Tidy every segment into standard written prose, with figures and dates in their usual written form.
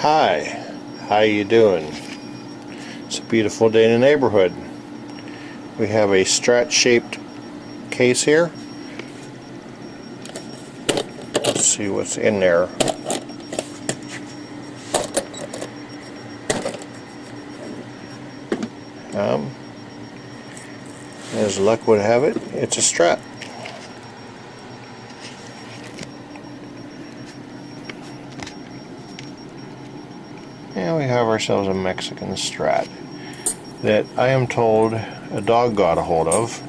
Hi, how you doing? It's a beautiful day in the neighborhood. We have a Strat-shaped case here. Let's see what's in there. As luck would have it, it's a Strat. And we have ourselves a Mexican Strat that I am told a dog got a hold of.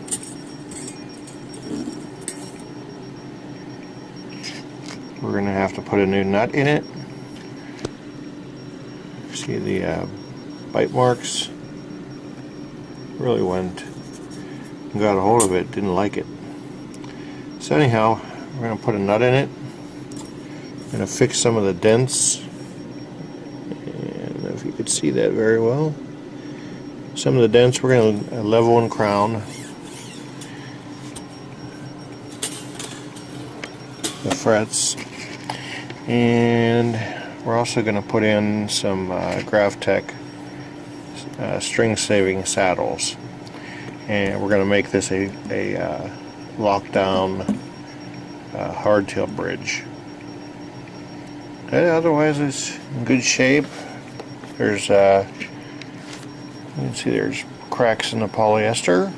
We're going to have to put a new nut in it. See the bite marks? Really went and got a hold of it, didn't like it. So anyhow, we're going to put a nut in it. I'm going to fix some of the dents. If you could see that very well. Some of the dents we're going to level and crown. The frets. And we're also going to put in some Tech string saving saddles. And we're going to make this a lockdown hardtail bridge. And otherwise it's in good shape. There's you can see there's cracks in the polyester.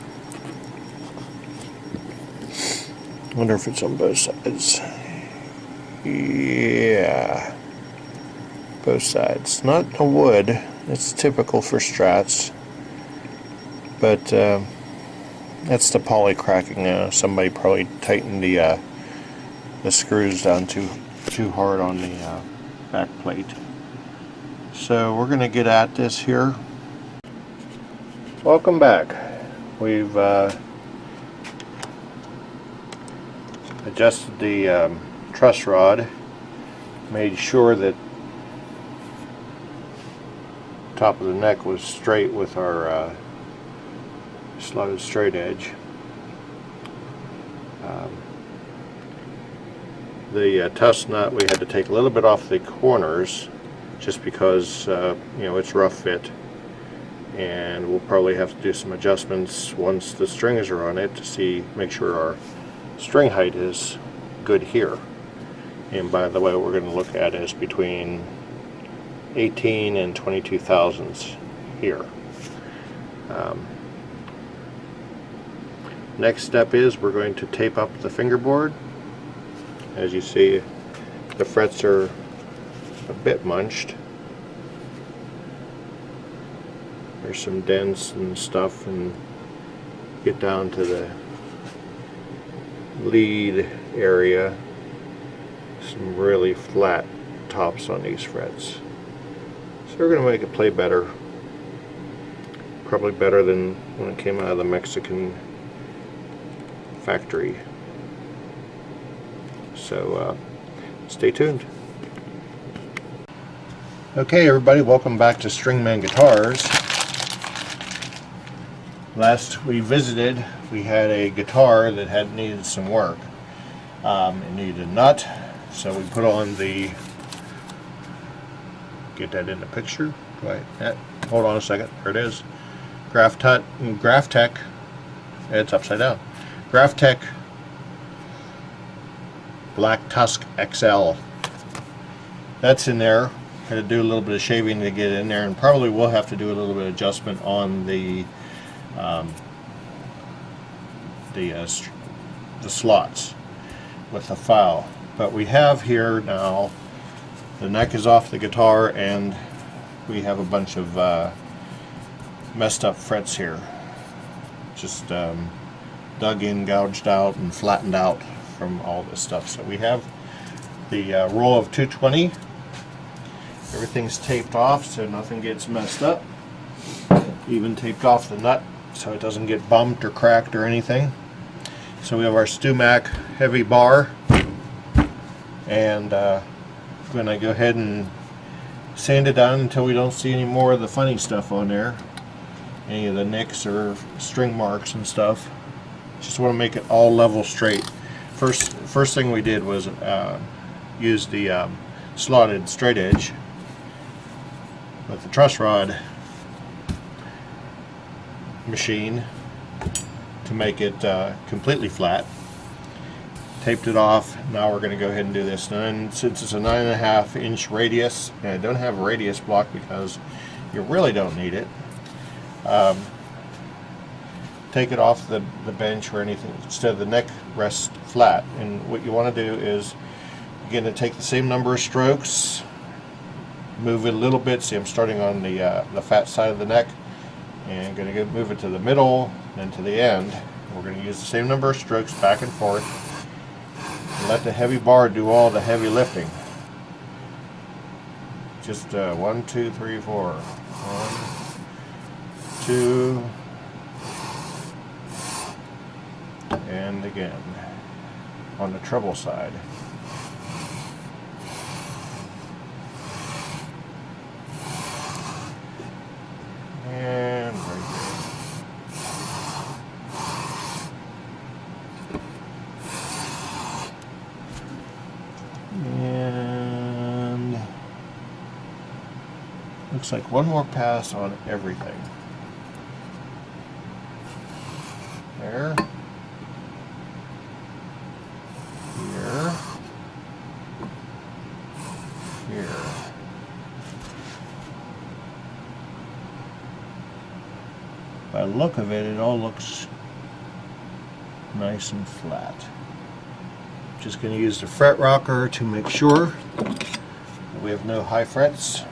I wonder if it's on both sides. Yeah, both sides. Not a wood. It's typical for Strats, but that's the poly cracking. Somebody probably tightened the screws down too hard on the back plate. So we're going to get at this here. Welcome back. We've adjusted the truss rod, made sure that top of the neck was straight with our slotted straight edge. The tusk nut we had to take a little bit off the corners just because you know, it's rough fit, and we'll probably have to do some adjustments once the strings are on it to make sure our string height is good here. And by the way, what we're going to look at is between 18 and 22 thousandths here. Next step is we're going to tape up the fingerboard. As you see, the frets are a bit munched. There's some dents and stuff, and get down to the lead area. Some really flat tops on these frets. So we're going to make it play better. Probably better than when it came out of the Mexican factory. So stay tuned. Okay everybody, welcome back to Stringman Guitars. Last we visited, we had a guitar that had needed some work. It needed a nut, so we put on the, get that in the picture, hold on a second, there it is, Tech, it's upside down, Tech Black Tusk XL. That's in there. Had to do a little bit of shaving to get in there, and probably will have to do a little bit of adjustment on the slots with the file. But we have here now, the neck is off the guitar, and we have a bunch of messed up frets here. Just dug in, gouged out, and flattened out from all this stuff. So we have the roll of 220. Everything's taped off so nothing gets messed up. Even taped off the nut so it doesn't get bumped or cracked or anything. So we have our StewMac heavy bar, and I'm going to go ahead and sand it down until we don't see any more of the funny stuff on there, any of the nicks or string marks and stuff. Just want to make it all level straight. First thing we did was use the slotted straight edge with the truss rod machine to make it completely flat. Taped it off. Now we're going to go ahead and do this. And since it's a 9.5 inch radius, and I don't have a radius block because you really don't need it, take it off the bench or anything. Instead, the neck rests flat, and what you want to do is you're going to take the same number of strokes, move it a little bit. See, I'm starting on the fat side of the neck, and going to move it to the middle, then to the end. We're going to use the same number of strokes back and forth, and let the heavy bar do all the heavy lifting. Just 1, 2, 3, 4. 1, 2, and again on the treble side. And right there. And looks like one more pass on everything. There. Here. Here. By the look of it, it all looks nice and flat. Just going to use the fret rocker to make sure that we have no high frets.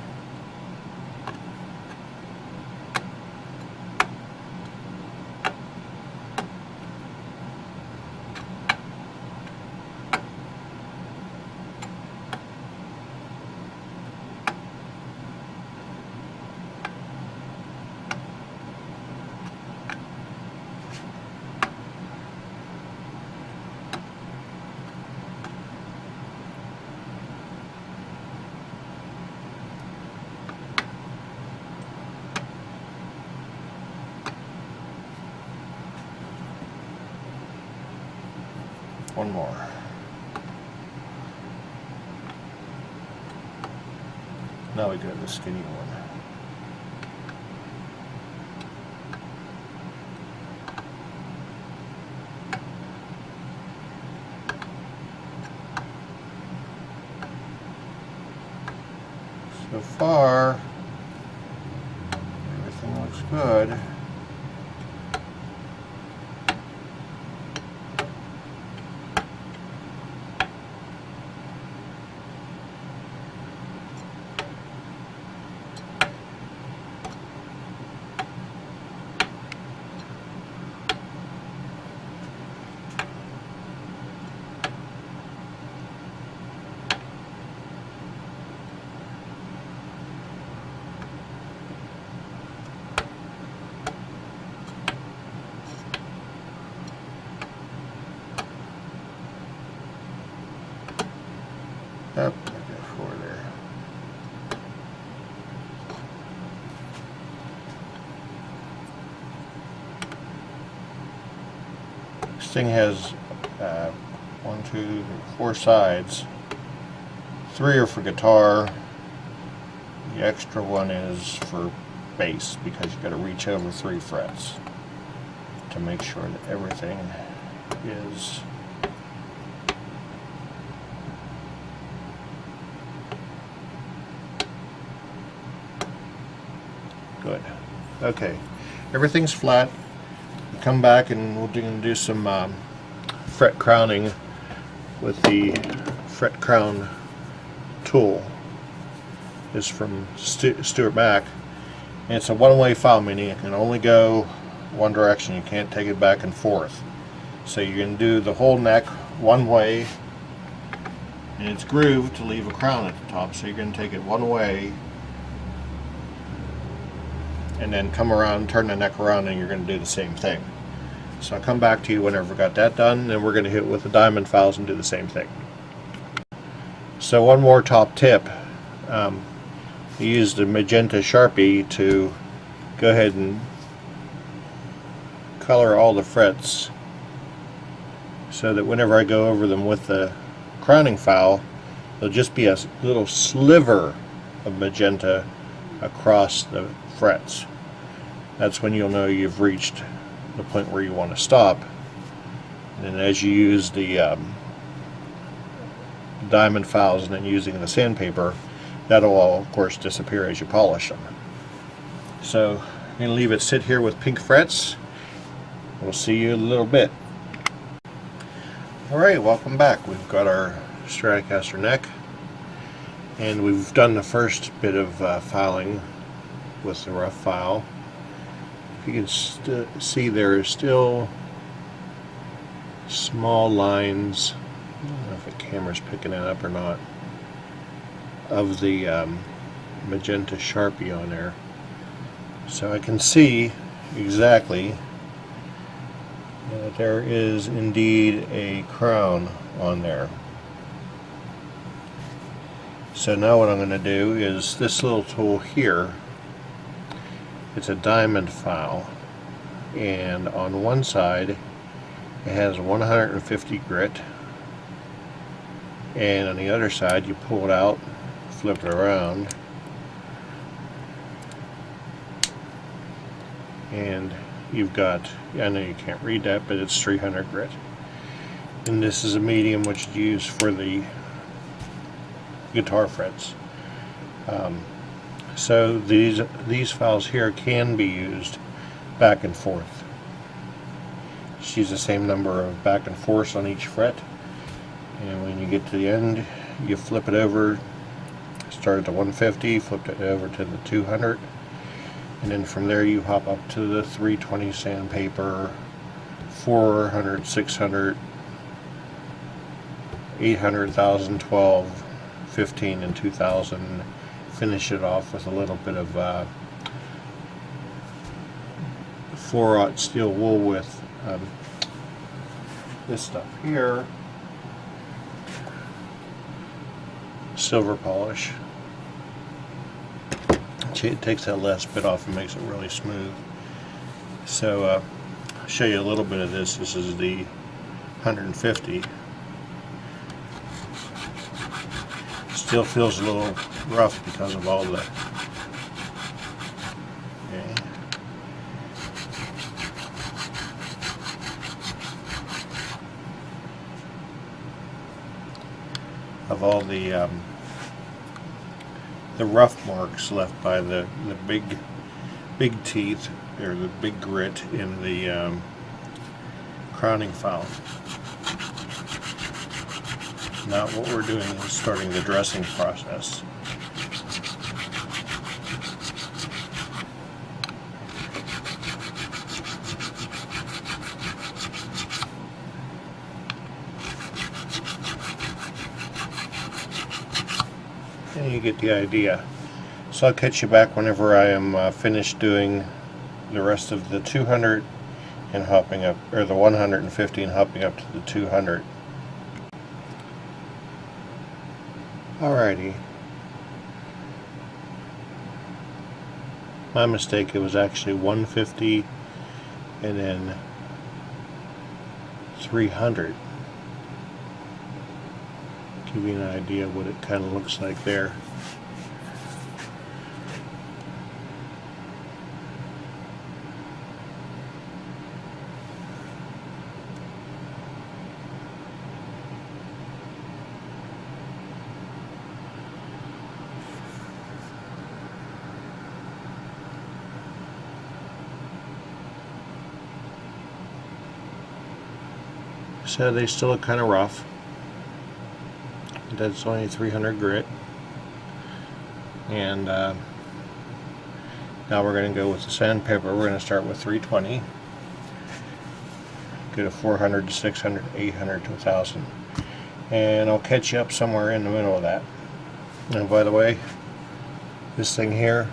One more. Now we go to the skinny one. So far, everything looks good. Up, I got 4 there. This thing has 1, 2, 4 sides. 3 are for guitar. The extra one is for bass because you've got to reach over 3 frets to make sure that everything is good. Okay, everything's flat. We'll come back and we're going to do some fret crowning with the fret crown tool. This is from Stuart Mac, and it's a one-way file, meaning it can only go one direction. You can't take it back and forth. So you can do the whole neck one way, and it's grooved to leave a crown at the top. So you're going to take it one way and then come around, turn the neck around, and you're going to do the same thing. So I'll come back to you whenever I got that done, and then we're going to hit it with the diamond files and do the same thing. So one more top tip. You use the magenta Sharpie to go ahead and color all the frets so that whenever I go over them with the crowning file, there'll just be a little sliver of magenta across the frets. That's when you'll know you've reached the point where you want to stop. And as you use the diamond files and then using the sandpaper, that'll all of course disappear as you polish them. So I'm going to leave it sit here with pink frets. We'll see you in a little bit. Alright, welcome back. We've got our Stratocaster neck, and we've done the first bit of filing with the rough file. If you can see, there are still small lines, I don't know if the camera's picking it up or not, of the magenta Sharpie on there. So I can see exactly that there is indeed a crown on there. So now what I'm going to do is this little tool here, it's a diamond file, and on one side it has 150 grit, and on the other side you pull it out, flip it around, and you've got, I know you can't read that, but it's 300 grit. And this is a medium which is used for the guitar frets. So these files here can be used back and forth. Just use the same number of back and forths on each fret, and when you get to the end you flip it over, start at the 150, flip it over to the 200, and then from there you hop up to the 320 sandpaper, 400, 600, 800, 1000, 12, 15, and 2000. Finish it off with a little bit of 4/0 steel wool with this stuff here, silver polish. It takes that last bit off and makes it really smooth. So I'll show you a little bit of this. This is the 150. Still feels a little rough because of all the rough marks left by the big teeth, or the big grit in the crowning file. Now what we're doing is starting the dressing process. And you get the idea. So I'll catch you back whenever I am finished doing the rest of the 200 and hopping up, or the 150 and hopping up to the 200. Alrighty. My mistake, it was actually 150 and then 300. Give you an idea what it kind of looks like there. So they still look kind of rough. That's only 300 grit. And now we're going to go with the sandpaper. We're going to start with 320. Go to 400 to 600, 800 to 1000. And I'll catch you up somewhere in the middle of that. And by the way, this thing here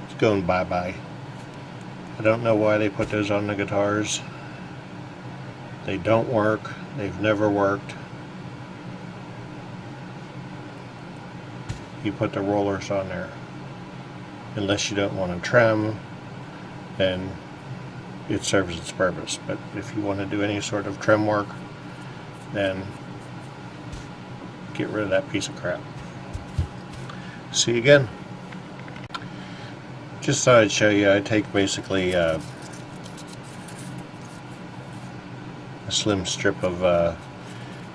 is going bye-bye. I don't know why they put those on the guitars. They don't work. They've never worked. You put the rollers on there. Unless you don't want to trim, then it serves its purpose. But if you want to do any sort of trim work, then get rid of that piece of crap. See you again. just thought I'd show you. I take basically a slim strip of a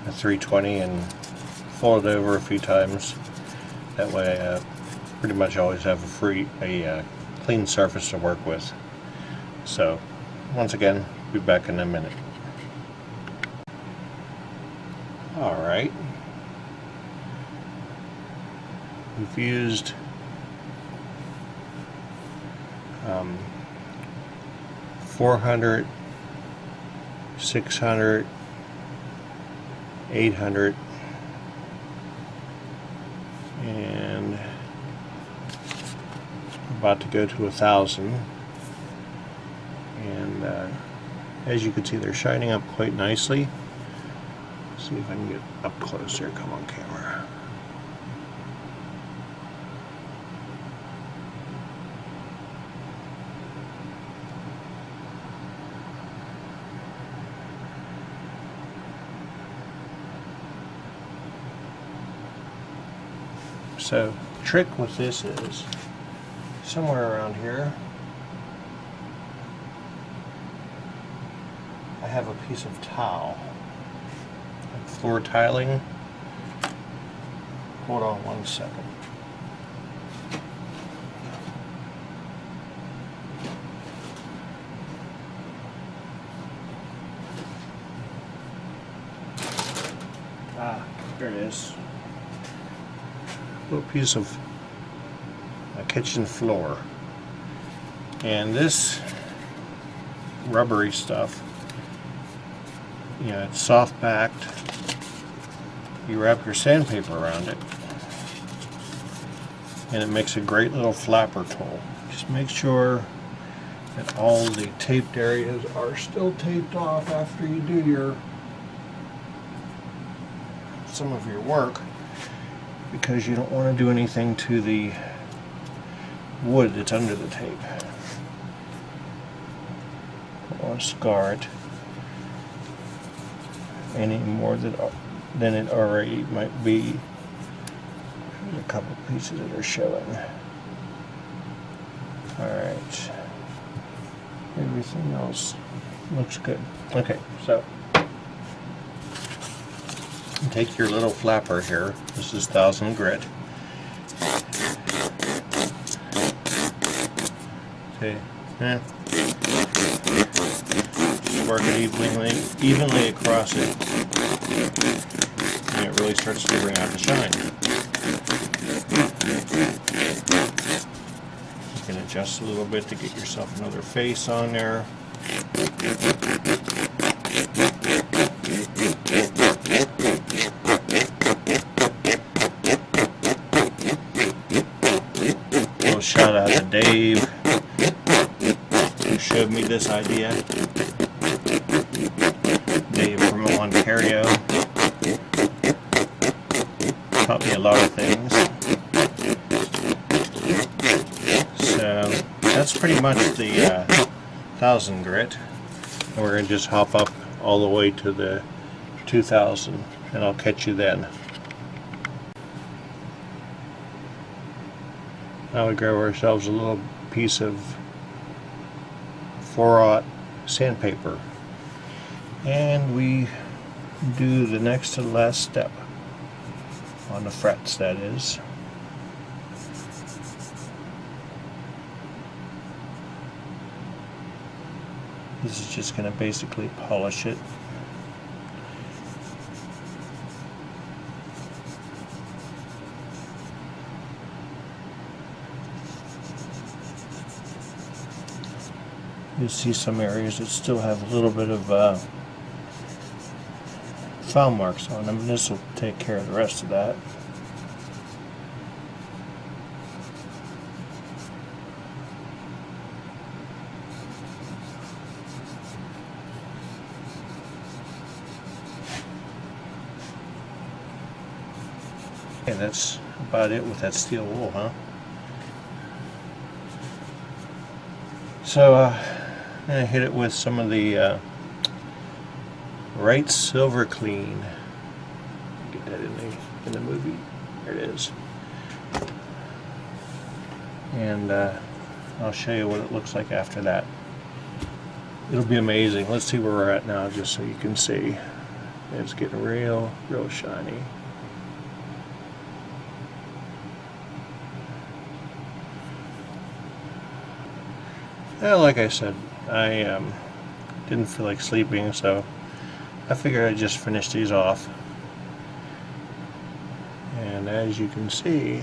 320 and fold it over a few times. That way I pretty much always have a clean surface to work with. So once again, be back in a minute. Alright, we've used 400, 600, 800, and about to go to 1,000. And as you can see, they're shining up quite nicely. Let's see if I can get up close here. Come on, camera. So, the trick with this is somewhere around here I have a piece of towel, like floor tiling. Hold on one second. There it is. Little piece of a kitchen floor, and this rubbery stuff, you know, it's soft backed. You wrap your sandpaper around it and it makes a great little flapper tool. Just make sure that all the taped areas are still taped off after you do some of your work, because you don't want to do anything to the wood that's under the tape. Don't want to scar it any more than it already might be. There's a couple pieces that are showing. Alright. Everything else looks good. Okay, so take your little flapper here. This is 1000 grit. Okay. Just work it evenly across it, and it really starts to bring out the shine. You can adjust a little bit to get yourself another face on there. Shout out to Dave, who showed me this idea. Dave from Ontario taught me a lot of things. So that's pretty much the 1000 grit. And we're going to just hop up all the way to the 2000, and I'll catch you then. Now we grab ourselves a little piece of 4/0 sandpaper, and we do the next to the last step on the frets, that is. This is just going to basically polish it. You see some areas that still have a little bit of file marks on them, and this will take care of the rest of that. Okay, that's about it with that steel wool, huh? So I'm going to hit it with some of the Right Silver Clean. Get that in the movie. There it is. And I'll show you what it looks like after that. It'll be amazing. Let's see where we're at now, just so you can see. It's getting real shiny. Well, like I said, I didn't feel like sleeping, so I figured I'd just finish these off. And as you can see,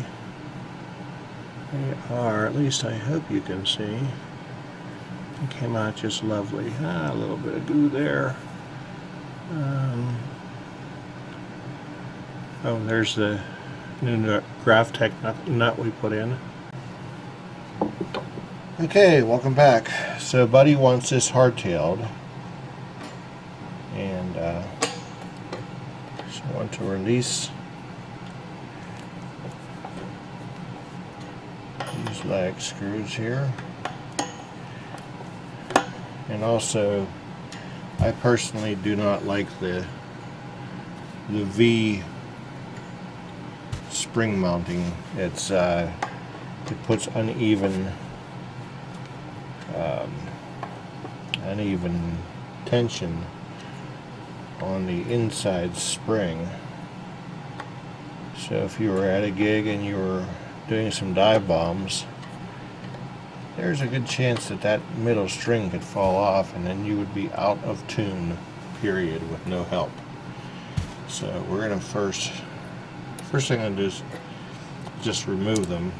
they are, at least I hope you can see, it came out just lovely. A little bit of goo there. Oh, there's the new Graphtec nut we put in. Okay, welcome back. So Buddy wants this hardtailed, and so I want to release these lag screws here. And also, I personally do not like the V spring mounting. It's it puts uneven tension on the inside spring. So if you were at a gig and you were doing some dive bombs, there's a good chance that that middle string could fall off, and then you would be out of tune, period, with no help. So we're gonna first thing I'm gonna do is just remove them.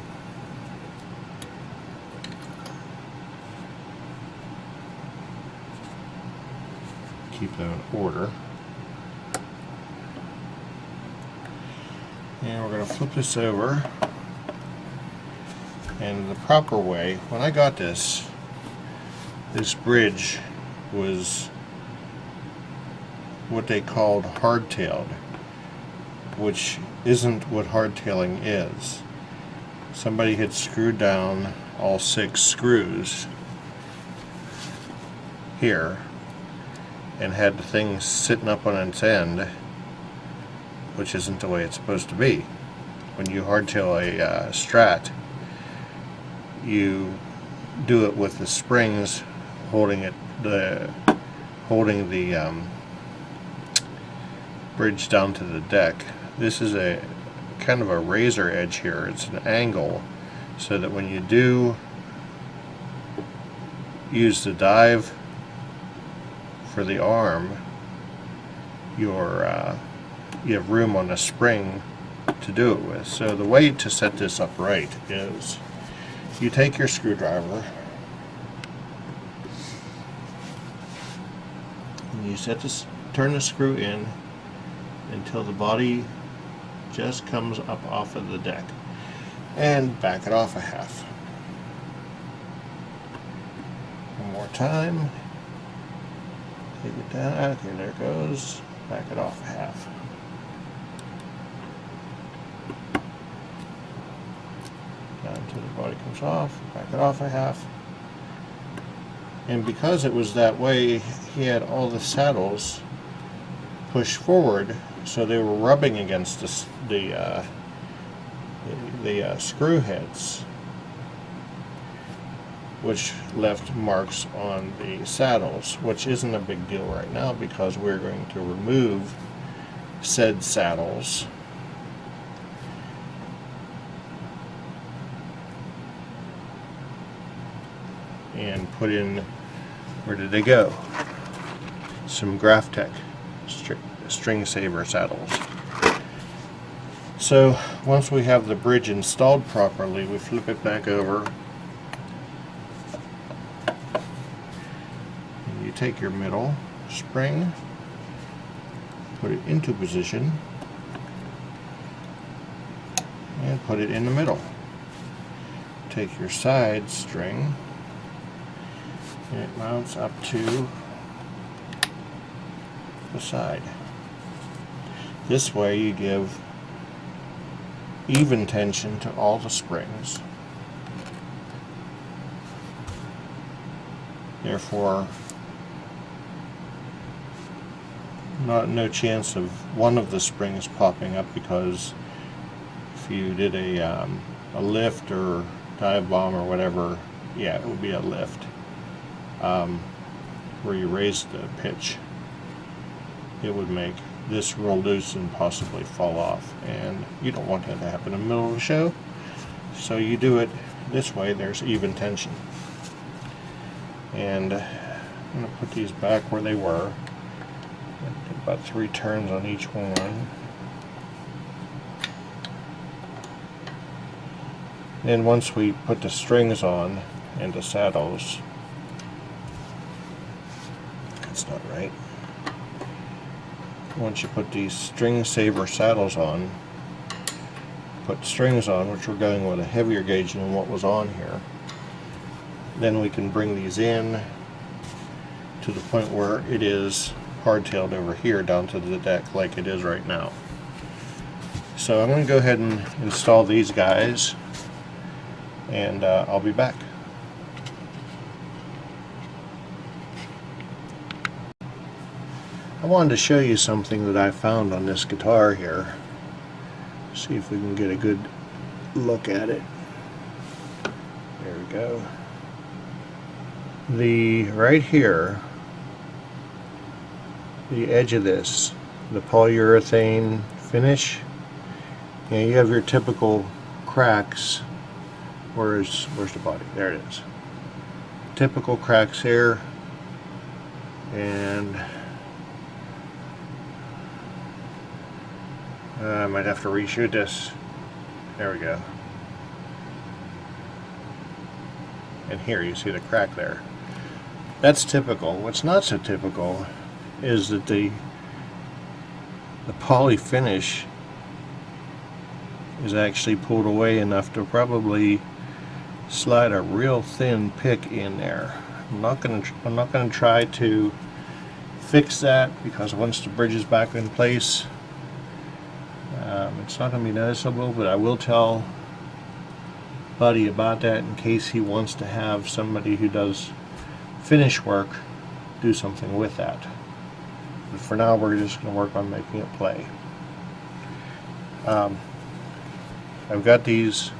Keep them in order. And we're going to flip this over. And the proper way, when I got this bridge was what they called hardtailed, which isn't what hardtailing is. Somebody had screwed down all 6 screws here and had the thing sitting up on its end, which isn't the way it's supposed to be. When you hardtail a Strat, you do it with the springs holding the bridge down to the deck. This is a kind of a razor edge here. It's an angle, so that when you do use the dive for the arm, you have room on the spring to do it with. So the way to set this up right is you take your screwdriver and you turn the screw in until the body just comes up off of the deck, and back it off a half. One more time. Take it down. Okay, there it goes. Back it off a half. Down until the body comes off. Back it off a half. And because it was that way, he had all the saddles pushed forward, so they were rubbing against the screw heads, which left marks on the saddles, which isn't a big deal right now because we're going to remove said saddles and put in, where did they go? Some Graphtec string saver saddles. So once we have the bridge installed properly, we flip it back over. And you take your middle spring, put it into position, and put it in the middle. Take your side string, and it mounts up to the side. This way you give even tension to all the springs. Therefore, no chance of one of the springs popping up, because if you did a lift or dive bomb or whatever, yeah, it would be a lift, where you raise the pitch. It would make this real loose and possibly fall off, and you don't want that to happen in the middle of the show. So you do it this way, there's even tension. And I'm going to put these back where they were. About 3 turns on each one. Then once we put the strings on and the saddles, that's not right. Once you put these string saver saddles on, put strings on, which we're going with a heavier gauge than what was on here, then we can bring these in to the point where it is hardtailed over here down to the deck like it is right now. So I'm going to go ahead and install these guys, and I'll be back. I wanted to show you something that I found on this guitar here. See if we can get a good look at it. There we go. Right here, the edge of this, the polyurethane finish, and you have your typical cracks. Where's the body? There it is. Typical cracks here, and I might have to reshoot this. There we go. And here you see the crack there. That's typical. What's not so typical is that the poly finish is actually pulled away enough to probably slide a real thin pick in there. I'm not gonna try to fix that, because once the bridge is back in place, it's not going to be noticeable, but I will tell Buddy about that in case he wants to have somebody who does finish work do something with that. But for now, we're just going to work on making it play. I've got these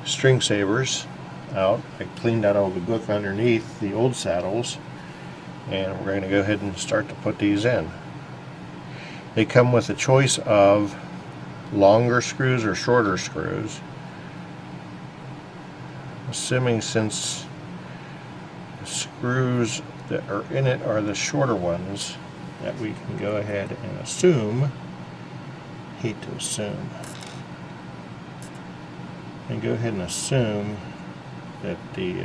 string savers out. I cleaned out all the gook underneath the old saddles, and we're going to go ahead and start to put these in. They come with a choice of longer screws or shorter screws. Assuming since the screws that are in it are the shorter ones, that we can go ahead and assume, hate to assume, and go ahead and assume that the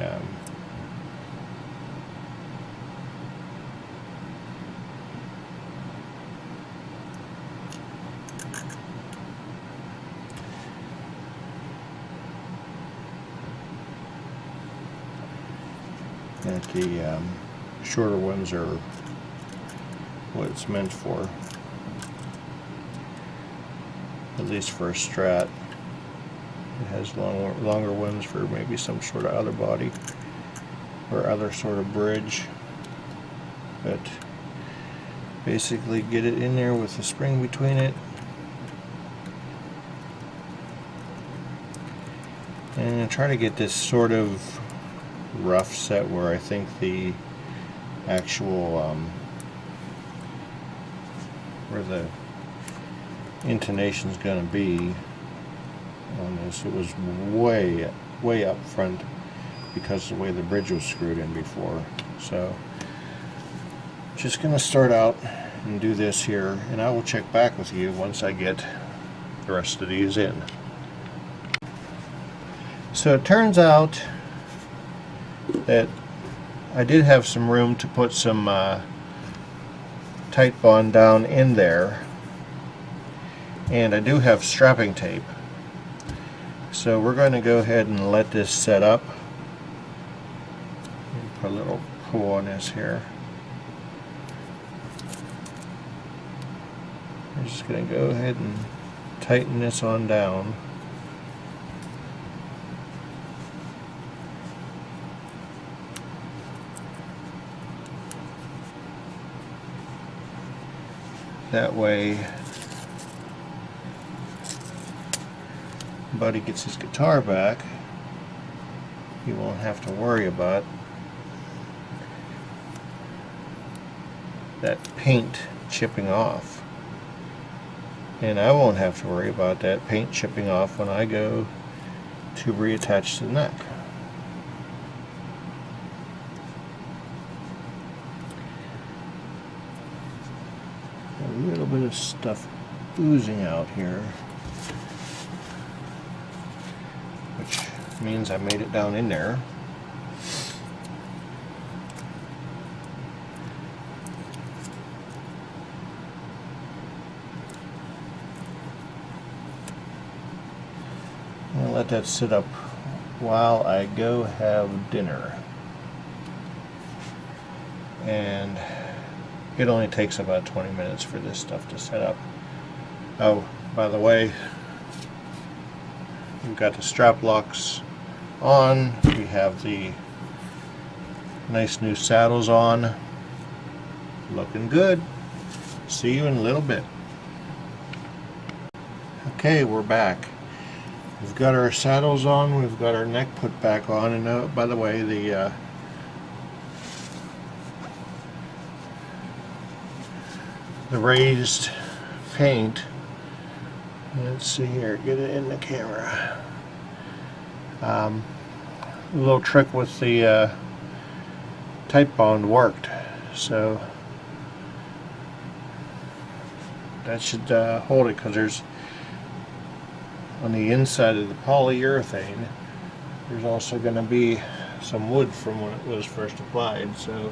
shorter ones are what it's meant for, at least for a Strat. It has longer ones for maybe some sort of other body or other sort of bridge, but basically get it in there with a spring between it, and try to get this sort of rough set where I think the actual where the intonation is going to be on this. It was way up front because of the way the bridge was screwed in before. So just going to start out and do this here, and I will check back with you once I get the rest of these in. So it turns out that I did have some room to put some tight bond down in there, and I do have strapping tape. So we're going to go ahead and let this set up. Put a little pull on this here. I'm just going to go ahead and tighten this on down. That way Buddy gets his guitar back, you won't have to worry about that paint chipping off. And I won't have to worry about that paint chipping off when I go to reattach the neck. A little bit of stuff oozing out here, which means I made it down in there. I'll let that sit up while I go have dinner. And it only takes about 20 minutes for this stuff to set up. Oh, by the way, we've got the strap locks on. We have the nice new saddles on. Looking good. See you in a little bit. Okay, we're back. We've got our saddles on, we've got our neck put back on, and by the way, the raised paint, let's see here, get it in the camera. A little trick with the tight bond worked, so that should hold it, because there's on the inside of the polyurethane there's also going to be some wood from when it was first applied, so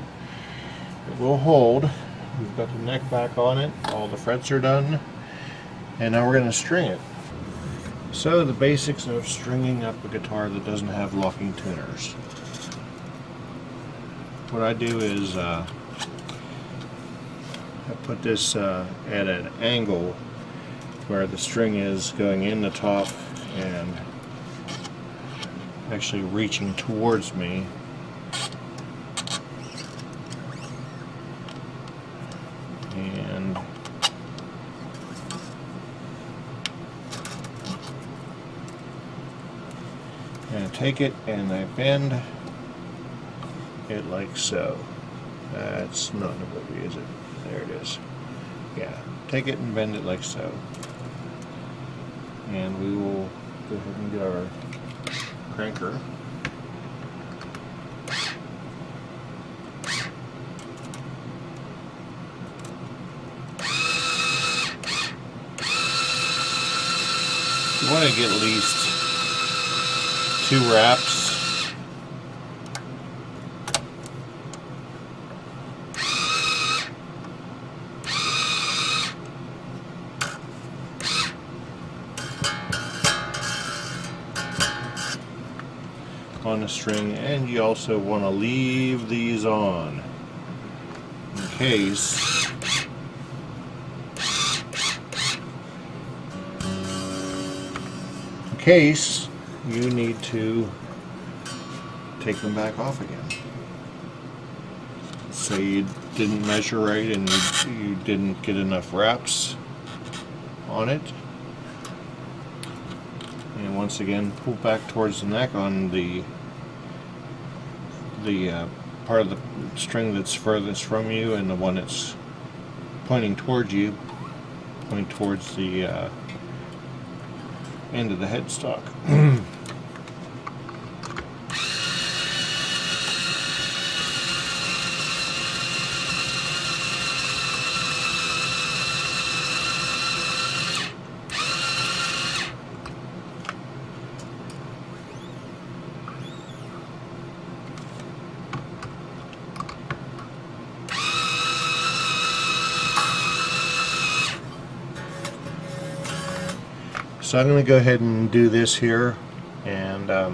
it will hold. We've got the neck back on it, all the frets are done, and now we're going to string it. So the basics of stringing up a guitar that doesn't have locking tuners. What I do is I put this at an angle where the string is going in the top and actually reaching towards me. And I take it and I bend it like so. That's not a boogie, is it? There it is. Yeah, take it and bend it like so. And we will go ahead and get our cranker. You want to get at least 2 wraps. On the string, and you also want to leave these on in case you need to take them back off again. Say you didn't measure right and you didn't get enough wraps on it. And once again, pull back towards the neck on the part of the string that's furthest from you, and the one that's pointing towards you, point towards the end of the headstock. So I'm going to go ahead and do this here, and I'll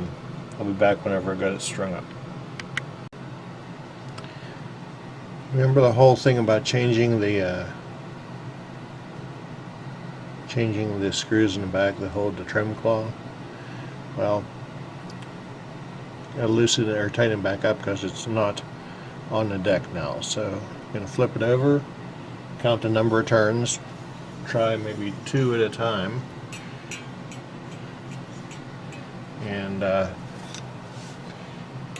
be back whenever I got it strung up. Remember the whole thing about changing the screws in the back that hold the trim claw? Well, I'll loosen it or tighten it back up because it's not on the deck now. So I'm going to flip it over, count the number of turns, try maybe 2 at a time.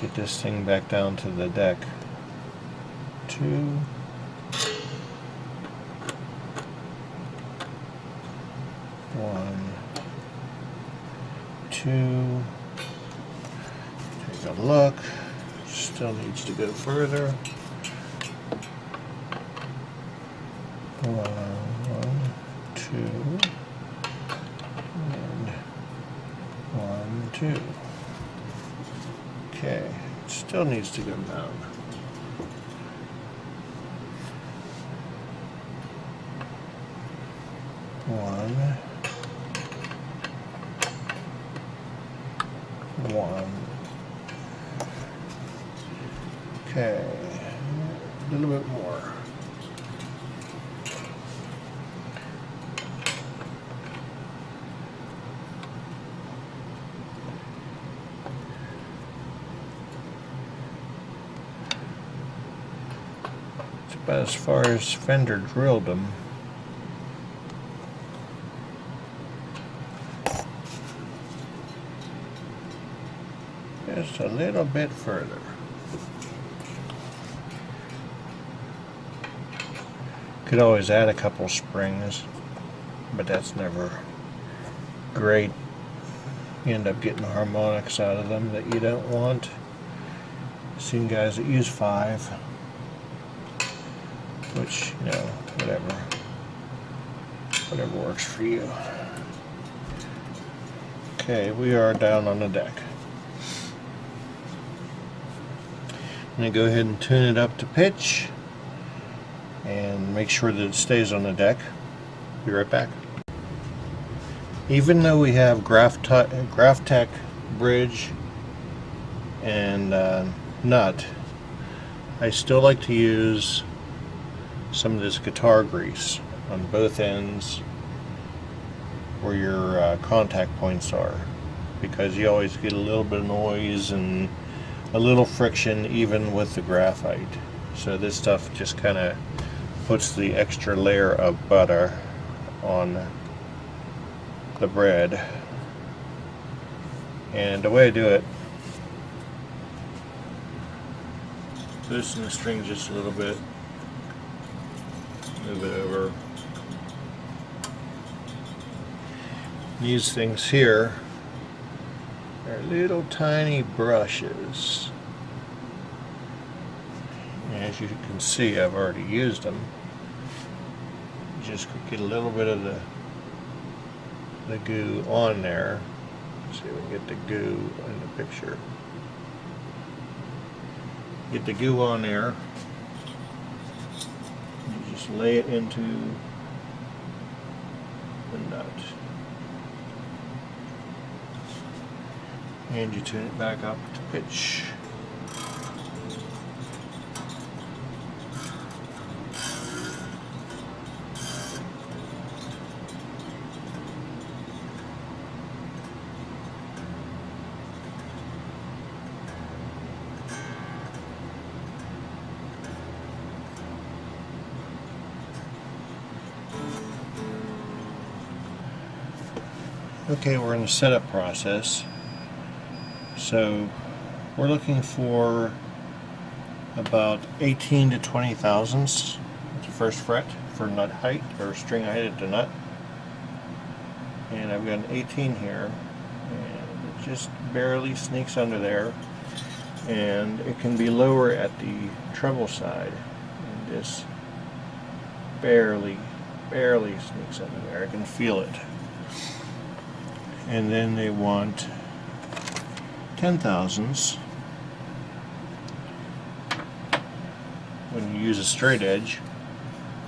Get this thing back down to the deck. 2. 1, 2. Take a look. Still needs to go further. 1, 2, and 1, 2. Okay, it still needs to go down. One. Okay, a little bit more. It's about as far as Fender drilled them. Just a little bit further. Could always add a couple springs, but that's never great. You end up getting harmonics out of them that you don't want. I've seen guys that use 5, which, you know, whatever works for you. Okay, we are down on the deck. I'm going to go ahead and tune it up to pitch and make sure that it stays on the deck. Be right back. Even though we have Graphtec bridge and nut, I still like to use some of this guitar grease on both ends where your contact points are, because you always get a little bit of noise and a little friction even with the graphite. So this stuff just kind of puts the extra layer of butter on the bread. And the way I do it, loosen the string just a little bit, move it over. These things here are little tiny brushes. And as you can see, I've already used them. Just get a little bit of the goo on there. Let's see if we can get the goo in the picture. Get the goo on there. You just lay it into the nut. And you tune it back up to pitch. Okay, we're in the setup process. So we're looking for about 18 to 20 thousandths at the first fret for nut height, or string height at the nut. And I've got an 18 here, and it just barely sneaks under there. And it can be lower at the treble side, and just barely sneaks under there. I can feel it. And then they want 10 thousandths when you use a straight edge,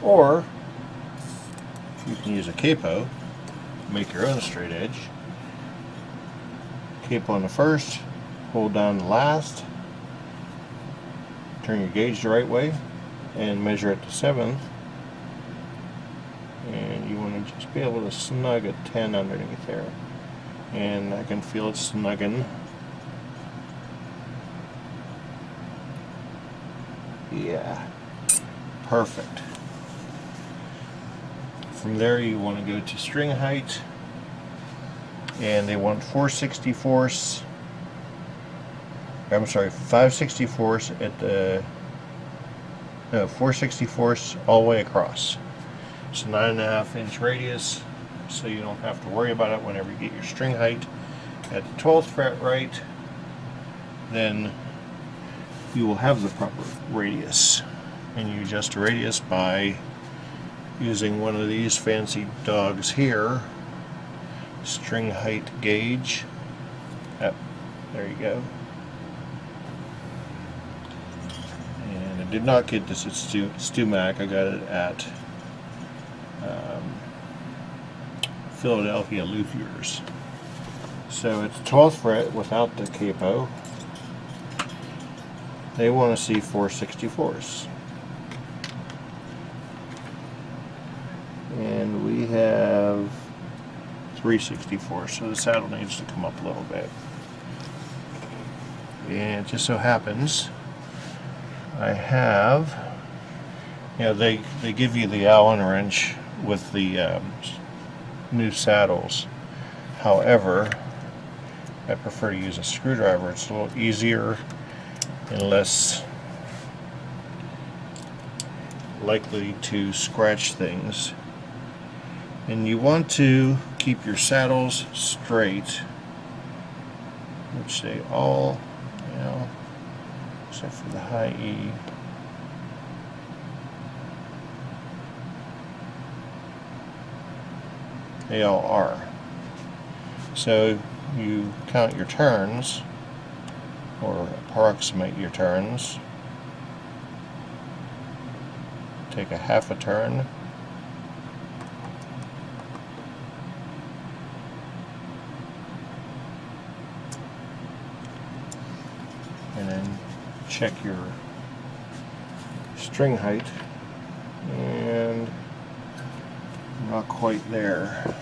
or you can use a capo, make your own straight edge. Capo on the first, hold down the last, turn your gauge the right way, and measure at the 7th. And you want to just be able to snug a 10 underneath there. And I can feel it snugging. Yeah, perfect. From there you want to go to string height, and they want 4/64 I'm sorry, 5/64 at the, no, 4/64 all the way across. It's a 9.5-inch radius, so you don't have to worry about it whenever you get your string height at the 12th fret right. Then you will have the proper radius, and you adjust the radius by using one of these fancy dogs here, string height gauge. Yep, there you go. And I did not get this at Stumac. I got it at Philadelphia Luthiers. So it's 12th fret without the capo. They want to see 4/64. And we have 3/64, so the saddle needs to come up a little bit. And it just so happens I have, you know, they give you the Allen wrench with the new saddles. However, I prefer to use a screwdriver. It's a little easier and less likely to scratch things. And you want to keep your saddles straight, which they all, you know, except for the high E. They all are. So you count your turns, or approximate your turns. Take a half a turn. And then check your string height, and not quite there.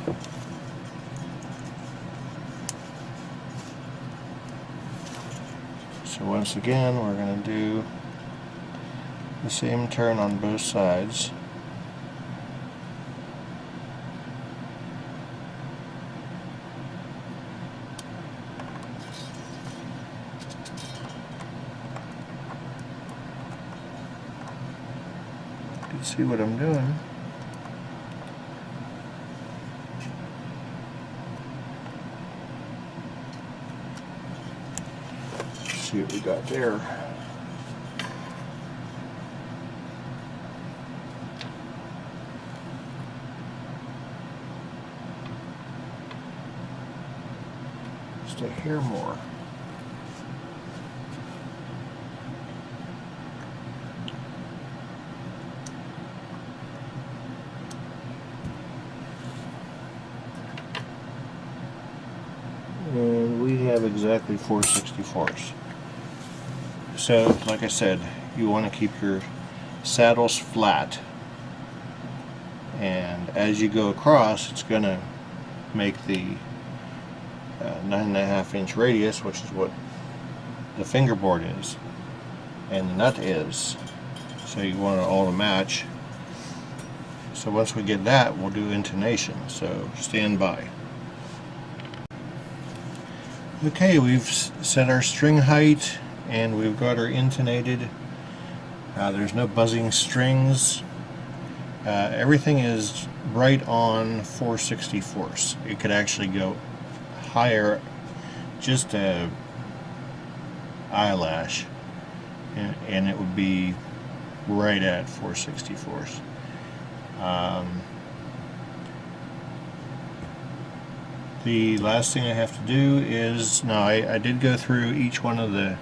So once again, we're going to do the same turn on both sides. You can see what I'm doing. See what we got there. Just a hair more. And we have exactly 4/64. So, like I said, you want to keep your saddles flat, and as you go across, it's going to make the 9.5-inch radius, which is what the fingerboard is, and the nut is. So you want it all to match. So once we get that, we'll do intonation. So stand by. Okay, we've set our string height, and we've got her intonated. There's no buzzing strings. Everything is right on 4/64. It could actually go higher, just a eyelash, and it would be right at 4/64. The last thing I have to do is, now I did go through each one of the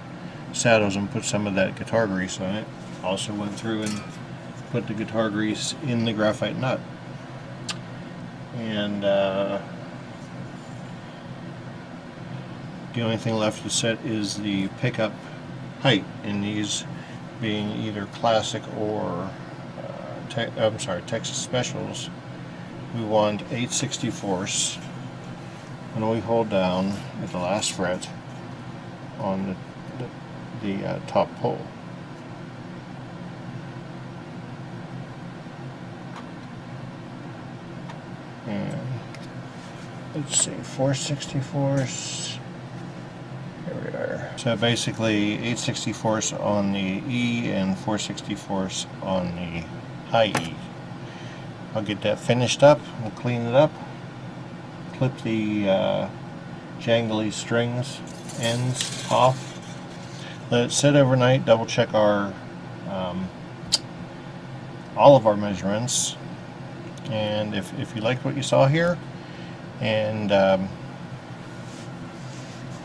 saddles and put some of that guitar grease on it. Also went through and put the guitar grease in the graphite nut. And the only thing left to set is the pickup height, and these being either classic or Texas Specials. We want 8/64 when we hold down at the last fret on the top pole. And let's see, 4/64. Here we are. So basically 8/64 on the E and 4/64 on the high E. I'll get that finished up, we'll clean it up, clip the jangly strings ends off, let it sit overnight, double check our all of our measurements, and if you liked what you saw here and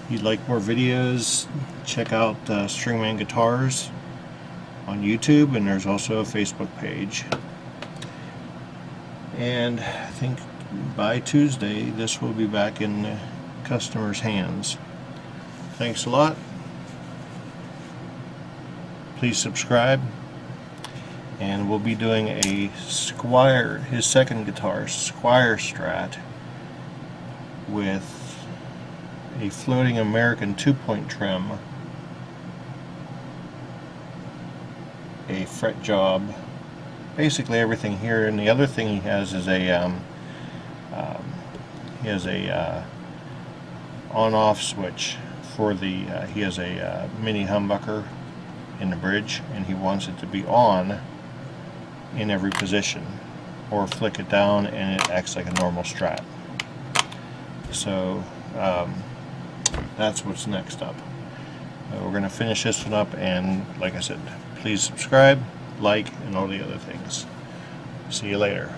you'd like more videos, check out Stringman Guitars on YouTube, and there's also a Facebook page. And I think by Tuesday this will be back in the customer's hands. Thanks a lot. Please subscribe, and we'll be doing a Squier, his second guitar, Squier Strat, with a floating American 2-point trim, a fret job, basically everything here. And the other thing he has is a on-off switch for the he has a mini humbucker in the bridge, and he wants it to be on in every position, or flick it down and it acts like a normal Strat. So that's what's next up. We're going to finish this one up, and like I said, please subscribe, like, and all the other things. See you later.